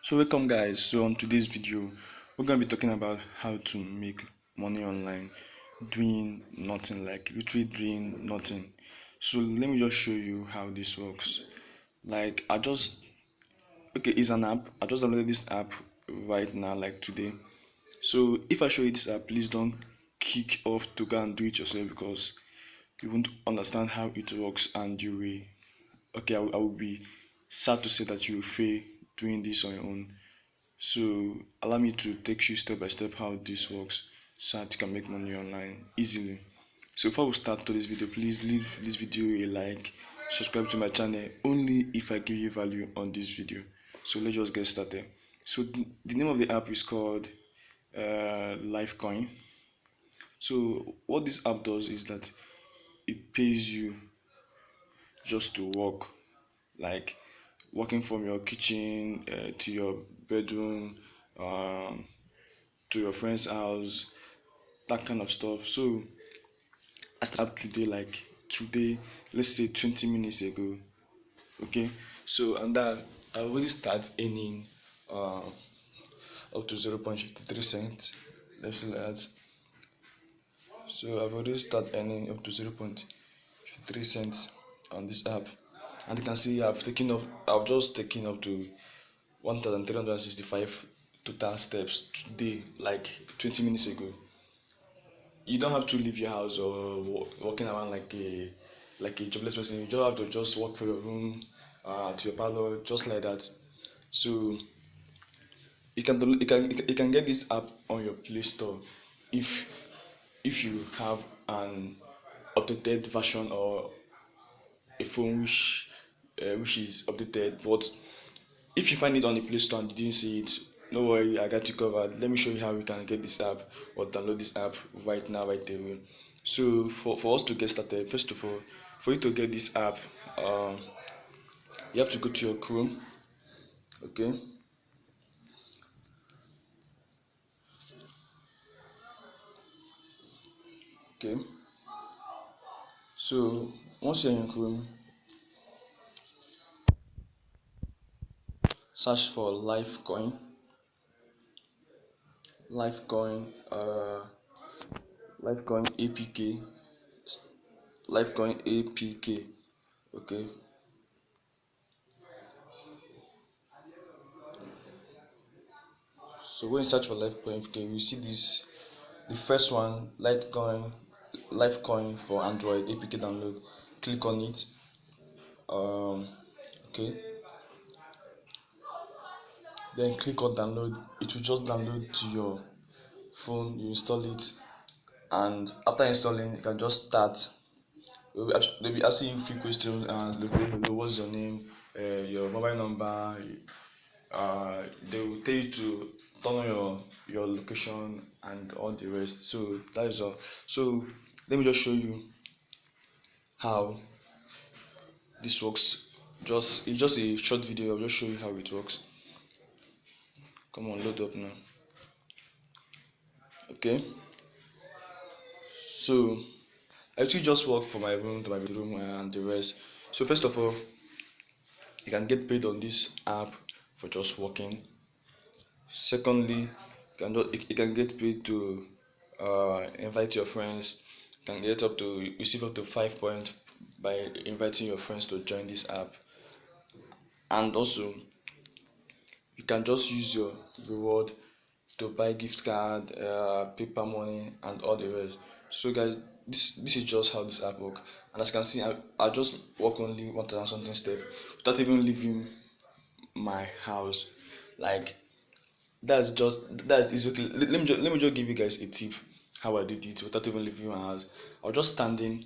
So welcome guys. So on today's video we're going to be talking about how to make money online doing nothing, like literally doing nothing. So let me just show you how this works. Like it's an app. I just downloaded this app right now, like today. So if I show you this app, please don't kick off to go and do it yourself, because you won't understand how it works, and you will I will be sad to say that you will fail doing this on your own. So allow me to take you step by step how this works, so that you can make money online easily. So before we start to this video, please leave this video a like, subscribe to my channel only if I give you value on this video. So let's just get started. So the name of the app is called Lifecoin. So what this app does is that it pays you just to work, like working from your kitchen to your bedroom, um, to your friend's house, that kind of stuff. So I started up today, like today, let's say 20 minutes ago. Okay, so and that I already start earning uh, up to 0.53 cents. Let's see that. So I've already started earning up to 0.53 cents on this app, and you can see I've just taken up to 1,365 total steps today, like 20 minutes ago. You don't have to leave your house or walking around like a jobless person. You don't have to just walk from your room to your parlor just like that. So you can get this app on your Play Store if you have an updated version, or a phone which is updated. But if you find it on the Play Store and you didn't see it, no worry, I got you covered. Let me show you how you can get this app or download this app right now, right away. So for us to get started, first of all, for you to get this app, you have to go to your Chrome. Okay, okay. So once you're in Chrome, search for Lifecoin, Lifecoin APK, Lifecoin APK. Okay, so when you search for Lifecoin APK, you see this. The first one, Lifecoin for Android APK download. Click on it. Okay. Then click on download. It will just download to your phone. You install it, and after installing, you can just start. They'll be asking you a few questions, and they'll say, hello, what's your name, your mobile number. They will tell you to turn on your location and all the rest. So that is all. So let me just show you how this works. It's just a short video. I'll just show you how it works. Come on, load up now. Okay, so I actually just walk from my room to my bedroom and the rest. So first of all, you can get paid on this app for just walking. Secondly, you can get paid to invite your friends. You can get up to receive up to 5 points by inviting your friends to join this app. And also, you can just use your reward to buy gift card, paper money, and all the rest. So guys, this is just how this app works. And as you can see, I just walk only 1,000 something step without even leaving my house. Like that's it's okay. Let me just give you guys a tip how I did it without even leaving my house. I was just standing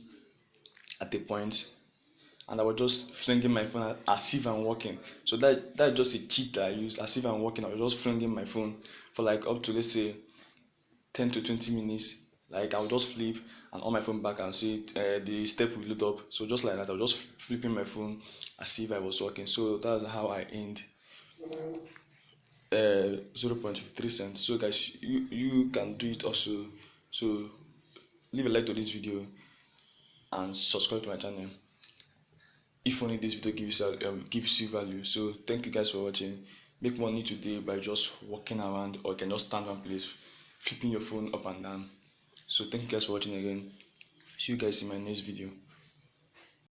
at a point, and I was just flinging my phone as if I'm working. So that's just a cheat that I use. As if I'm working, I was just flinging my phone for like up to, let's say, 10 to 20 minutes. Like I'll just flip and on my phone back and see the step will load up. So just like that, I was just flipping my phone as if I was working. So that's how I end 0.53 cents. So guys, you can do it also. So leave a like to this video and subscribe to my channel if only this video gives you value. So thank you guys for watching. make money today by just walking around, or you can just stand one place flipping your phone up and down. So thank you guys for watching again. See you guys in my next video.